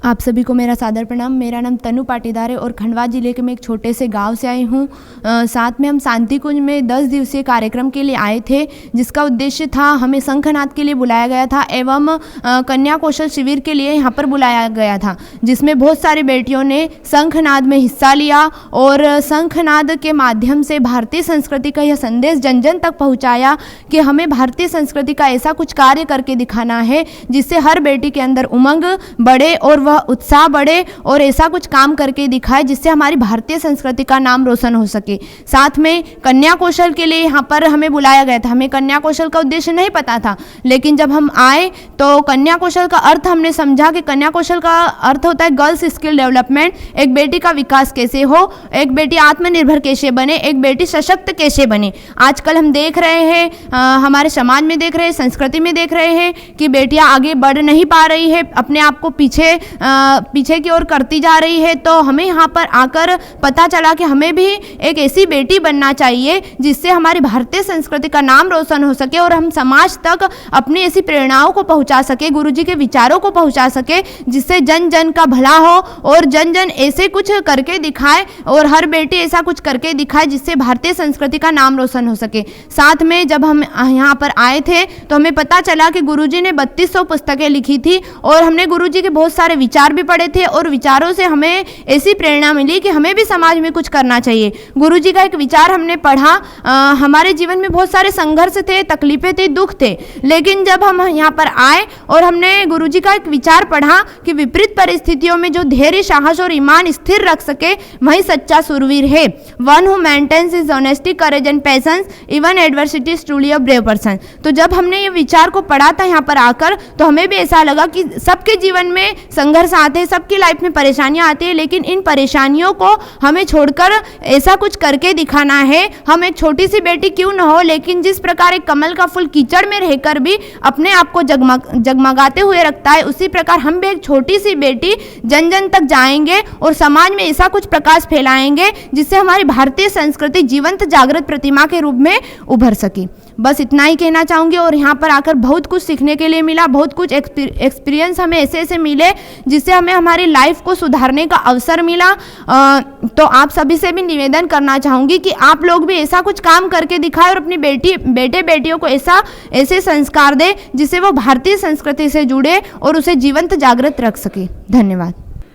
आप सभी को मेरा सादर प्रणाम। मेरा नाम तनु पाटीदार है और खंडवा जिले के मैं एक छोटे से गांव से आई हूँ। साथ में हम शांति कुंज में 10 दिवसीय कार्यक्रम के लिए आए थे, जिसका उद्देश्य था, हमें शंखनाद के लिए बुलाया गया था एवं कन्या कौशल शिविर के लिए यहाँ पर बुलाया गया था, जिसमें बहुत सारी बेटियों ने शंखनाद में हिस्सा लिया और शंखनाद के माध्यम से भारतीय संस्कृति का यह संदेश जन जन तक पहुँचाया कि हमें भारतीय संस्कृति का ऐसा कुछ कार्य करके दिखाना है जिससे हर बेटी के अंदर उमंग बढ़े और वह उत्साह बढ़े और ऐसा कुछ काम करके दिखाए जिससे हमारी भारतीय संस्कृति का नाम रोशन हो सके। साथ में कन्या कौशल के लिए यहाँ पर हमें बुलाया गया था। हमें कन्या कौशल का उद्देश्य नहीं पता था, लेकिन जब हम आए तो कन्या कौशल का अर्थ हमने समझा कि कन्या कौशल का अर्थ होता है गर्ल्स स्किल डेवलपमेंट। एक बेटी का विकास कैसे हो, एक बेटी आत्मनिर्भर कैसे बने, एक बेटी सशक्त कैसे बने। आजकल हम देख रहे हैं, हमारे समाज में देख रहे हैं, संस्कृति में देख रहे हैं कि बेटियां आगे बढ़ नहीं पा रही है, अपने आप को पीछे की ओर करती जा रही है। तो हमें यहाँ पर आकर पता चला कि हमें भी एक ऐसी बेटी बनना चाहिए जिससे हमारी भारतीय संस्कृति का नाम रोशन हो सके और हम समाज तक अपनी ऐसी प्रेरणाओं को पहुँचा सके, गुरुजी के विचारों को पहुँचा सके, जिससे जन जन का भला हो और जन जन ऐसे कुछ करके दिखाए और हर बेटी ऐसा कुछ करके दिखाए जिससे भारतीय संस्कृति का नाम रोशन हो सके। साथ में जब हम यहाँ पर आए थे तो हमें पता चला कि गुरुजी ने 3200 पुस्तकें लिखी थी और हमने गुरुजी के बहुत सारे विचार भी पढ़े थे और विचारों से हमें ऐसी प्रेरणा मिली कि हमें भी समाज में कुछ करना चाहिए। गुरुजी का एक विचार हमने पढ़ा, हमारे जीवन में बहुत सारे संघर्ष थे, तकलीफें थी, दुख थे, लेकिन जब हम यहाँ पर आए और हमने गुरुजी का एक विचार पढ़ा कि विपरीत परिस्थितियों में जो धैर्य, साहस और ईमान स्थिर रख सके वही सच्चा सुरवीर है। One who maintains his honesty, courage and patience even adversity is truly a brave person. तो जब हमने ये विचार को पढ़ा था यहाँ पर आकर, तो हमें भी ऐसा लगा कि सबके जीवन में संघर्ष आते हैं, सबकी लाइफ में परेशानियां आती है, लेकिन इन परेशानियों को हमें छोड़कर ऐसा कुछ करके दिखाना है। हम एक छोटी सी बेटी क्यों न हो, लेकिन जिस प्रकार एक कमल का फूल कीचड़ में रहकर भी अपने आप को जगमगाते हुए रखता है, उसी प्रकार हम भी एक छोटी सी बेटी जन जन तक जाएंगे और समाज में ऐसा कुछ प्रकाश फैलाएंगे जिससे हमारी भारतीय संस्कृति जीवंत जागृत प्रतिमा के रूप में उभर सके। बस इतना ही कहना चाहूँगी। और यहाँ पर आकर बहुत कुछ सीखने के लिए मिला, बहुत कुछ एक्सपीरियंस हमें ऐसे ऐसे मिले जिससे हमें हमारी लाइफ को सुधारने का अवसर मिला। तो आप सभी से भी निवेदन करना चाहूँगी कि आप लोग भी ऐसा कुछ काम करके दिखाएं और अपनी बेटे बेटियों को ऐसे संस्कार दें जिससे वो भारतीय संस्कृति से जुड़े और उसे जीवंत जागृत रख सके। धन्यवाद।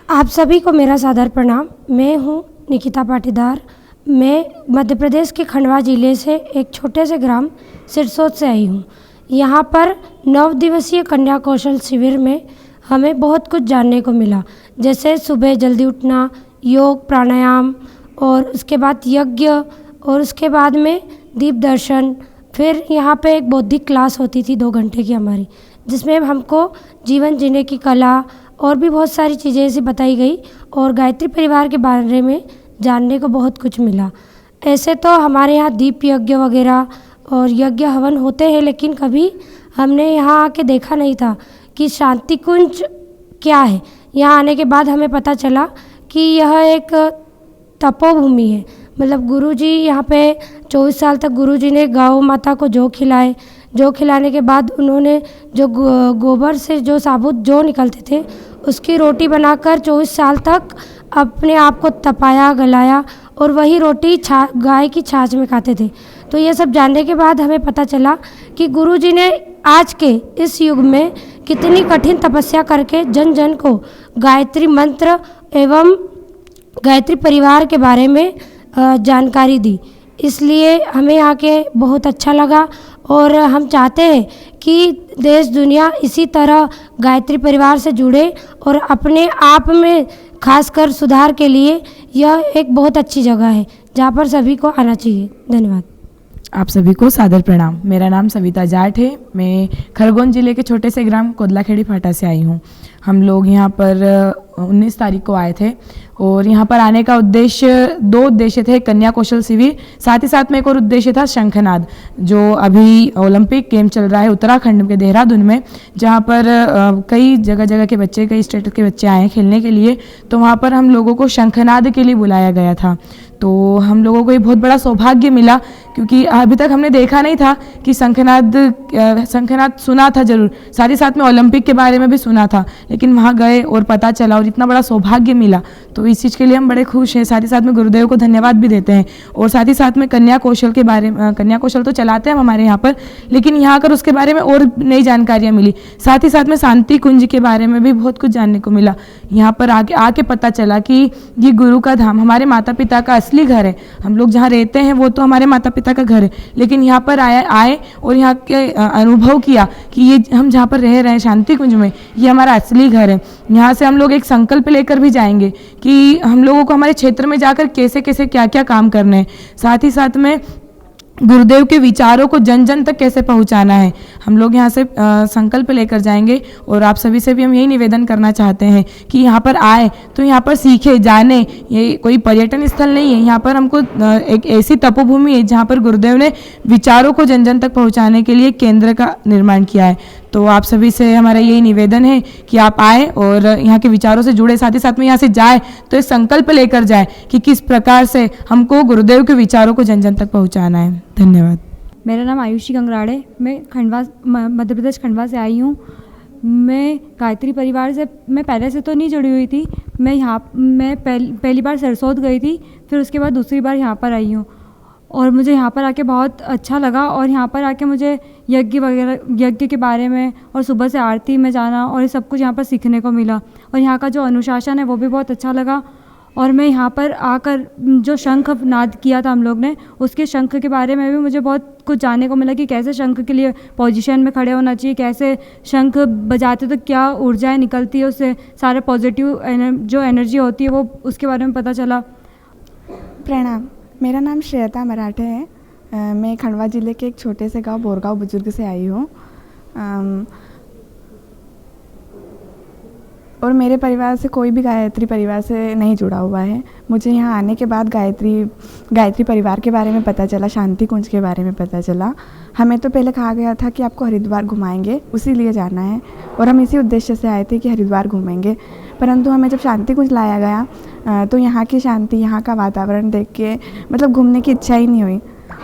आप सभी को मेरा सादर प्रणाम। मैं हूँ निकिता पाटीदार। मैं मध्य प्रदेश के खंडवा जिले से एक छोटे से ग्राम सिरसोद से आई हूँ। यहाँ पर 9 दिवसीय कन्या कौशल शिविर में हमें बहुत कुछ जानने को मिला, जैसे सुबह जल्दी उठना, योग प्राणायाम और उसके बाद यज्ञ और उसके बाद में दीप दर्शन। फिर यहाँ पे एक बौद्धिक क्लास होती थी 2 घंटे की हमारी, जिसमें हमको जीवन जीने की कला और भी बहुत सारी चीज़ें ऐसी बताई गई और गायत्री परिवार के बारे में जानने को बहुत कुछ मिला। ऐसे तो हमारे यहाँ दीप यज्ञ वगैरह और यज्ञ हवन होते हैं, लेकिन कभी हमने यहाँ आके देखा नहीं था कि शांति कुंज क्या है। यहाँ आने के बाद हमें पता चला कि यह एक तपोभूमि है। मतलब गुरुजी यहाँ पे 24 साल तक गुरुजी ने गौ माता को जौ खिलाए। जौ खिलाने के बाद उन्होंने जो गोबर से जो साबुत जौ निकलते थे उसकी रोटी बनाकर 24 साल तक अपने आप को तपाया, गलाया और वही रोटी गाय की छाछ में खाते थे। तो ये सब जानने के बाद हमें पता चला कि गुरुजी ने आज के इस युग में कितनी कठिन तपस्या करके जन जन को गायत्री मंत्र एवं गायत्री परिवार के बारे में जानकारी दी। इसलिए हमें आके बहुत अच्छा लगा और हम चाहते हैं कि देश दुनिया इसी तरह गायत्री परिवार से जुड़े और अपने आप में खासकर सुधार के लिए यह एक बहुत अच्छी जगह है जहाँ पर सभी को आना चाहिए। धन्यवाद। आप सभी को सादर प्रणाम। मेरा नाम सविता जाट है। मैं खरगोन जिले के छोटे से ग्राम कोदलाखेड़ी फाटा से आई हूँ। हम लोग यहाँ पर 19 तारीख को आए थे और यहाँ पर आने का उद्देश्य 2 उद्देश्य थे, कन्या कौशल शिविर, साथ ही साथ में एक और उद्देश्य था शंखनाद, जो अभी ओलंपिक गेम चल रहा है उत्तराखंड के देहरादून में, जहाँ पर कई जगह जगह के बच्चे, कई स्टेट के बच्चे आए हैं खेलने के लिए। तो वहाँ पर हम लोगों को शंखनाद के लिए बुलाया गया था। तो हम लोगों को ये बहुत बड़ा सौभाग्य मिला, क्योंकि अभी तक हमने देखा नहीं था कि शंखनाद सुना था ज़रूर, साथ ही साथ में ओलंपिक के बारे में भी सुना था, लेकिन वहाँ गए और पता चला और इतना बड़ा सौभाग्य मिला। तो इस चीज़ के लिए हम बड़े खुश हैं, साथ ही साथ में गुरुदेव को धन्यवाद भी देते हैं। और साथ ही साथ में कन्या कौशल के बारे में, कन्या कौशल तो चलाते हैं हमारे यहाँ पर, लेकिन यहाँ आकर उसके बारे में और नई जानकारियाँ मिली। साथ ही साथ में शांति कुंज के बारे में भी बहुत कुछ जानने को मिला। यहाँ पर आके पता चला कि ये गुरु का धाम, हमारे माता पिता का असली घर है। हम लोग जहाँ रहते हैं वो तो हमारे माता पिता का घर है, लेकिन यहाँ पर आए और यहाँ के अनुभव किया कि ये हम जहाँ पर रह रहे हैं शांति कुंज में, ये हमारा असली घर है। यहाँ से हम लोग एक संकल्प लेकर भी जाएंगे कि हम लोगों को हमारे क्षेत्र में जाकर कैसे कैसे क्या क्या काम करने हैं, साथ ही साथ में गुरुदेव के विचारों को जन जन तक कैसे पहुंचाना है। हम लोग यहाँ से संकल्प लेकर जाएंगे और आप सभी से भी हम यही निवेदन करना चाहते हैं कि यहाँ पर आए तो यहाँ पर सीखे जाने। ये कोई पर्यटन स्थल नहीं है, यहाँ पर हमको एक ऐसी तपोभूमि है जहाँ पर गुरुदेव ने विचारों को जन जन तक पहुँचाने के लिए केंद्र का निर्माण किया है। तो आप सभी से हमारा यही निवेदन है कि आप आए और यहाँ के विचारों से जुड़े, साथ ही साथ में यहाँ से जाए तो एक संकल्प लेकर जाए कि किस प्रकार से हमको गुरुदेव के विचारों को जन जन तक पहुँचाना है। धन्यवाद। मेरा नाम आयुषी गंगराड़े, मैं खंडवा मध्य प्रदेश खंडवा से आई हूँ। मैं गायत्री परिवार से मैं पहले से तो नहीं जुड़ी हुई थी। मैं पहली बार सरसोद गई थी, फिर उसके बाद दूसरी बार यहाँ पर आई हूँ और मुझे यहाँ पर आके बहुत अच्छा लगा। और यहाँ पर आके मुझे यज्ञ के बारे में और सुबह से आरती में जाना और ये सब कुछ यहाँ पर सीखने को मिला। और यहाँ का जो अनुशासन है वो भी बहुत अच्छा लगा। और मैं यहाँ पर आकर जो शंख नाद किया था हम लोग ने, उसके शंख के बारे में भी मुझे बहुत कुछ जानने को मिला कि कैसे शंख के लिए पोजीशन में खड़े होना चाहिए, कैसे शंख बजाते तो क्या ऊर्जाएं निकलती है, उससे सारे पॉजिटिव जो एनर्जी होती है वो उसके बारे में पता चला। प्रणाम, मेरा नाम श्रेयता मराठे है। मैं खंडवा ज़िले के एक छोटे से गांव बोरगांव बुजुर्ग से आई हूँ और मेरे परिवार से कोई भी गायत्री परिवार से नहीं जुड़ा हुआ है। मुझे यहाँ आने के बाद गायत्री परिवार के बारे में पता चला, शांति कुंज के बारे में पता चला। हमें तो पहले कहा गया था कि आपको हरिद्वार घुमाएंगे, उसी लिए जाना है और हम इसी उद्देश्य से आए थे कि हरिद्वार घूमेंगे। परंतु हमें जब शांति कुंज लाया गया तो यहाँ की शांति, यहाँ का वातावरण देख के मतलब घूमने की इच्छा ही नहीं हुई।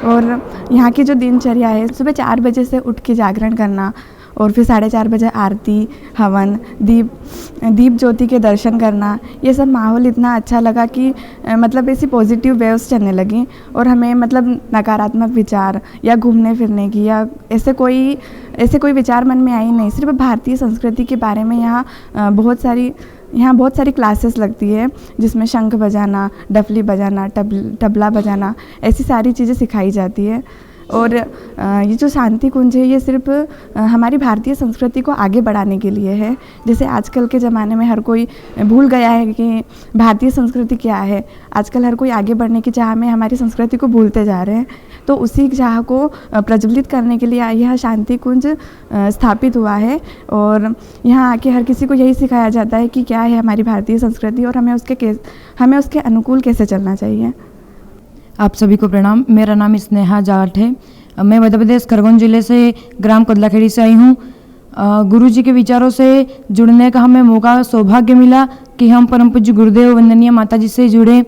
और यहाँ की जो दिनचर्या है, सुबह 4 बजे से उठ के जागरण करना और फिर 4:30 बजे आरती, हवन, दीप ज्योति के दर्शन करना, ये सब माहौल इतना अच्छा लगा कि मतलब ऐसी पॉजिटिव वेव्स चलने लगी। और हमें मतलब नकारात्मक विचार या घूमने फिरने की या ऐसे कोई विचार मन में आई नहीं। सिर्फ भारतीय संस्कृति के बारे में यहाँ बहुत सारी क्लासेस लगती है, जिसमें शंख बजाना, डफली बजाना, तबला बजाना, ऐसी सारी चीज़ें सिखाई जाती है। और ये जो शांति कुंज है, ये सिर्फ हमारी भारतीय संस्कृति को आगे बढ़ाने के लिए है। जैसे आजकल के ज़माने में हर कोई भूल गया है कि भारतीय संस्कृति क्या है। आजकल हर कोई आगे बढ़ने की चाह में हमारी संस्कृति को भूलते जा रहे हैं। तो उसी चाह को प्रज्वलित करने के लिए यह शांति कुंज स्थापित हुआ है। और यहाँ आके हर किसी को यही सिखाया जाता है कि क्या है हमारी भारतीय संस्कृति और हमें उसके अनुकूल कैसे चलना चाहिए। आप सभी को प्रणाम। मेरा नाम स्नेहा जाट है। मैं मध्य प्रदेश खरगोन जिले से ग्राम कदलाखेड़ी से आई हूँ। गुरु जी के विचारों से जुड़ने का हमें मौका, सौभाग्य मिला कि हम परम पूज्य गुरुदेव वंदनीय माता जी से जुड़े।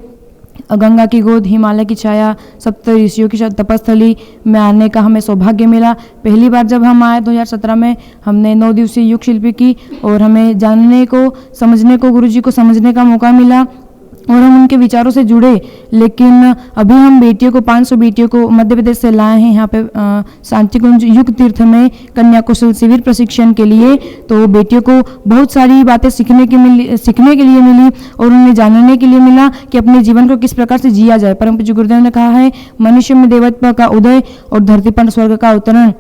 गंगा की गोद, हिमालय की छाया, सप्त ऋषियों की तपस्थली में आने का हमें सौभाग्य मिला। पहली बार जब हम आए 2017 में, हमने 9 दिवसीय युग शिल्पी की और हमें जानने को, समझने को, गुरु जी को समझने का मौका मिला और हम उनके विचारों से जुड़े। लेकिन अभी हम 500 बेटियों को मध्य प्रदेश से लाए हैं यहाँ पे शांति कुंज युग तीर्थ में कन्या कौशल शिविर प्रशिक्षण के लिए। तो बेटियों को बहुत सारी बातें सीखने के लिए मिली और उन्हें जानने के लिए मिला कि अपने जीवन को किस प्रकार से जिया जाए। परम पूज्य गुरुदेव ने कहा है, मनुष्य में देवत्व का उदय और धरती पर स्वर्ग का अवतरण।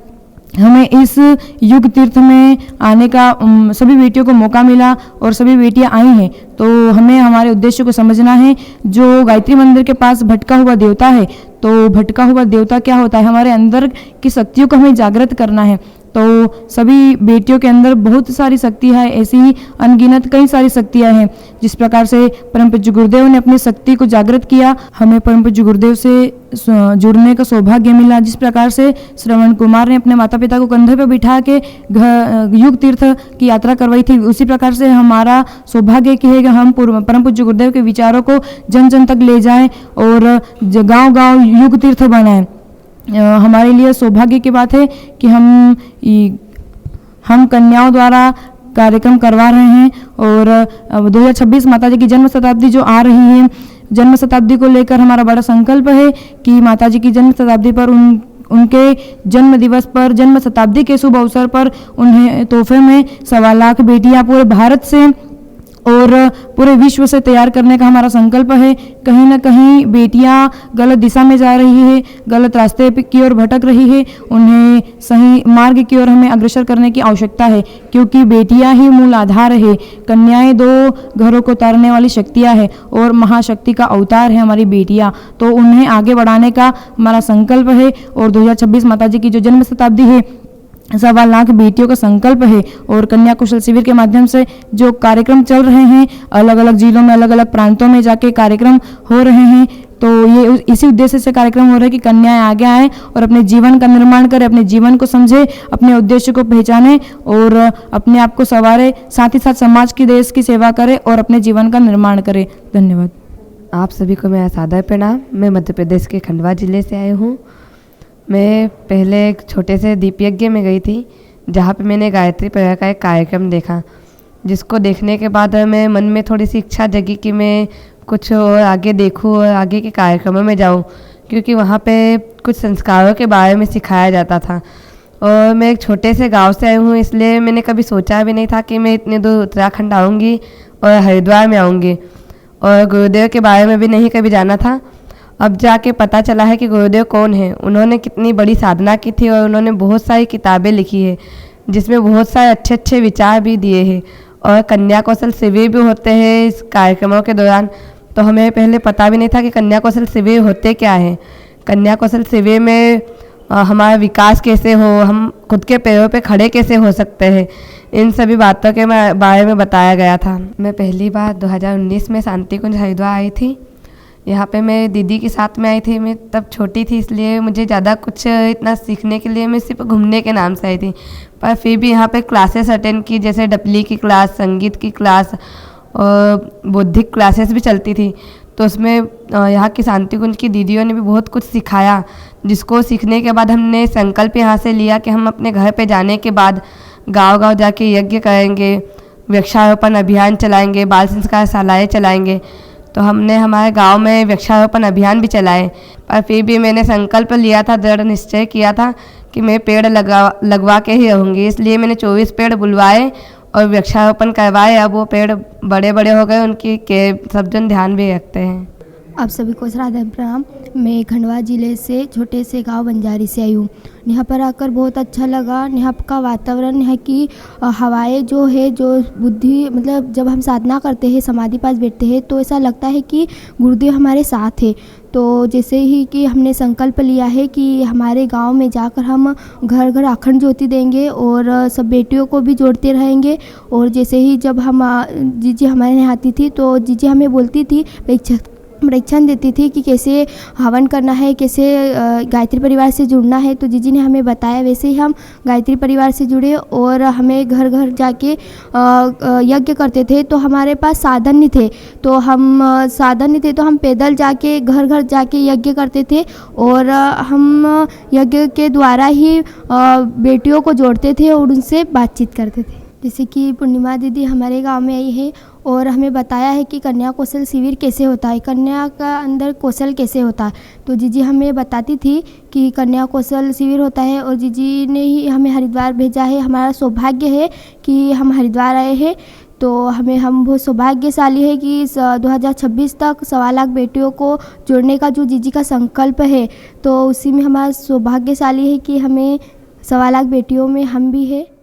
हमें इस युग तीर्थ में आने का सभी बेटियों को मौका मिला और सभी बेटियां आई हैं। तो हमें हमारे उद्देश्य को समझना है। जो गायत्री मंदिर के पास भटका हुआ देवता है, तो भटका हुआ देवता क्या होता है, हमारे अंदर की शक्तियों को हमें जागृत करना है। तो सभी बेटियों के अंदर बहुत सारी शक्तियाँ है, ऐसी ही अनगिनत कई सारी शक्तियाँ हैं। जिस प्रकार से परम पूज्य गुरुदेव ने अपनी शक्ति को जागृत किया, हमें परम पूज्य गुरुदेव से जुड़ने का सौभाग्य मिला। जिस प्रकार से श्रवण कुमार ने अपने माता पिता को कंधे पर बिठा के युग तीर्थ की यात्रा करवाई थी, उसी प्रकार से हमारा सौभाग्य कि है कि हम परम पूज्य गुरुदेव के विचारों को जन जन तक ले जाएं और गांव-गांव युग तीर्थ बनाएं। हमारे लिए सौभाग्य की बात है कि हम कन्याओं द्वारा कार्यक्रम करवा रहे हैं और 2026 माताजी की जन्म शताब्दी जो आ रही है, जन्म शताब्दी को लेकर हमारा बड़ा संकल्प है कि माताजी की जन्म शताब्दी पर उनके जन्म दिवस पर, जन्म शताब्दी के शुभ अवसर पर उन्हें तोहफे में 1.25 लाख बेटियां पूरे भारत से और पूरे विश्व से तैयार करने का हमारा संकल्प है। कहीं ना कहीं बेटियां गलत दिशा में जा रही है, गलत रास्ते की ओर भटक रही है, उन्हें सही मार्ग की ओर हमें अग्रसर करने की आवश्यकता है, क्योंकि बेटियां ही मूल आधार है। कन्याएं 2 घरों को तारने वाली शक्तियां है और महाशक्ति का अवतार है हमारी बेटियां, तो उन्हें आगे बढ़ाने का हमारा संकल्प है। और 2026 माताजी की जो जन्म शताब्दी है, 1.25 लाख बेटियों का संकल्प है और कन्या कौशल शिविर के माध्यम से जो कार्यक्रम चल रहे हैं, अलग अलग जिलों में, अलग अलग प्रांतों में जाके कार्यक्रम हो रहे हैं, तो ये इसी उद्देश्य से कार्यक्रम हो रहा है कि कन्याएं आगे आएँ और अपने जीवन का निर्माण करें, अपने जीवन को समझे, अपने उद्देश्य को पहचाने और अपने आप को संवारे, साथ ही साथ समाज की, देश की सेवा करें और अपने जीवन का निर्माण करें। धन्यवाद। आप सभी को मेरा सादर प्रणाम। मैं मध्य प्रदेश के खंडवा ज़िले से आई हूँ। मैं पहले एक छोटे से दीप यज्ञ में गई थी, जहाँ पे मैंने गायत्री परिवार का एक कार्यक्रम देखा, जिसको देखने के बाद मैं मन में थोड़ी सी इच्छा जगी कि मैं कुछ और आगे देखूँ और आगे के कार्यक्रमों में जाऊँ, क्योंकि वहाँ पे कुछ संस्कारों के बारे में सिखाया जाता था। और मैं एक छोटे से गांव से आई हूँ, इसलिए मैंने कभी सोचा भी नहीं था कि मैं इतने दूर उत्तराखंड आऊँगी और हरिद्वार में आऊँगी, और गुरुदेव के बारे में भी नहीं कभी जाना था। अब जाके पता चला है कि गुरुदेव कौन है, उन्होंने कितनी बड़ी साधना की थी और उन्होंने बहुत सारी किताबें लिखी है, जिसमें बहुत सारे अच्छे अच्छे विचार भी दिए हैं। और कन्या कौशल शिविर भी होते हैं इस कार्यक्रमों के दौरान, तो हमें पहले पता भी नहीं था कि कन्या कौशल शिविर होते क्या है। कन्या कौशल शिविर में हमारा विकास कैसे हो, हम खुद के पैरों पे खड़े कैसे हो सकते हैं, इन सभी बातों के बारे में बताया गया था। मैं पहली बार 2019 में शांति कुंज हरिद्वार आई थी। यहाँ पे मैं दीदी के साथ में आई थी। मैं तब छोटी थी, इसलिए मुझे ज़्यादा कुछ इतना सीखने के लिए, मैं सिर्फ घूमने के नाम से आई थी। पर फिर भी यहाँ पे क्लासेस अटेंड की, जैसे डपली की क्लास, संगीत की क्लास और बौद्धिक क्लासेस भी चलती थी। तो उसमें यहाँ की शांति कुंज की दीदियों ने भी बहुत कुछ सिखाया, जिसको सीखने के बाद हमने संकल्प यहाँ से लिया कि हम अपने घर पे जाने के बाद गांव-गांव जाके यज्ञ करेंगे, वृक्षारोपण अभियान चलाएंगे, बाल संस्कार शालाएँ चलाएंगे। तो हमने हमारे गांव में वृक्षारोपण अभियान भी चलाए। पर फिर भी मैंने संकल्प लिया था, दृढ़ निश्चय किया था कि मैं पेड़ लगवा के ही रहूँगी। इसलिए मैंने 24 पेड़ बुलवाए और वृक्षारोपण करवाए। अब वो पेड़ बड़े बड़े हो गए, उनकी के सब जन ध्यान भी रखते हैं। आप सभी को श्राद्ध प्रणाम। मैं खंडवा ज़िले से छोटे से गांव बंजारी से आई हूँ। यहाँ पर आकर बहुत अच्छा लगा। यहाँ का वातावरण, यहाँ की हवाएं जो है, जो बुद्धि, मतलब जब हम साधना करते हैं, समाधि पास बैठते हैं, तो ऐसा लगता है कि गुरुदेव हमारे साथ है। तो जैसे ही कि हमने संकल्प लिया है कि हमारे गांव में जाकर हम घर घर अखंड ज्योति देंगे और सब बेटियों को भी जोड़ते रहेंगे। और जैसे ही जब हम जीजी हमारे यहाँ आती थी, तो जीजी हमें बोलती थी, परीक्षण देती थी कि कैसे हवन करना है, कैसे गायत्री परिवार से जुड़ना है। तो जीजी ने हमें बताया, वैसे ही हम गायत्री परिवार से जुड़े और हमें घर घर जाके यज्ञ करते थे। तो हमारे पास साधन नहीं थे, तो हम पैदल जाके घर घर जाके यज्ञ करते थे और हम यज्ञ के द्वारा ही बेटियों को जोड़ते थे और उनसे बातचीत करते थे। जैसे कि पूर्णिमा दीदी हमारे गांव में आई है और हमें बताया है कि कन्या कौशल शिविर कैसे होता है, कन्या का अंदर कौशल कैसे होता है। तो जीजी हमें बताती थी कि कन्या कौशल शिविर होता है और जीजी ने ही हमें हरिद्वार भेजा है। हमारा सौभाग्य है कि हम हरिद्वार आए हैं। तो हम बहुत सौभाग्यशाली है कि 2026 तक 1.25 लाख बेटियों को जोड़ने का जो जीजी का संकल्प है, तो उसी में हमारा सौभाग्यशाली है कि हमें 1.25 लाख बेटियों में हम भी है।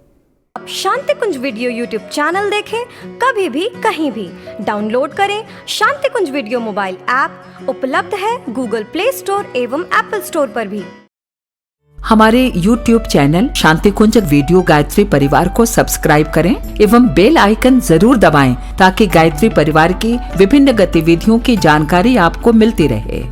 आप शांति कुंज वीडियो यूट्यूब चैनल देखें कभी भी कहीं भी। डाउनलोड करें शांति कुंज वीडियो मोबाइल ऐप, उपलब्ध है गूगल प्ले स्टोर एवं एप्पल स्टोर पर भी। हमारे YouTube चैनल शांति कुंज वीडियो गायत्री परिवार को सब्सक्राइब करें एवं बेल आइकन जरूर दबाएं ताकि गायत्री परिवार की विभिन्न गतिविधियों की जानकारी आपको मिलती रहे।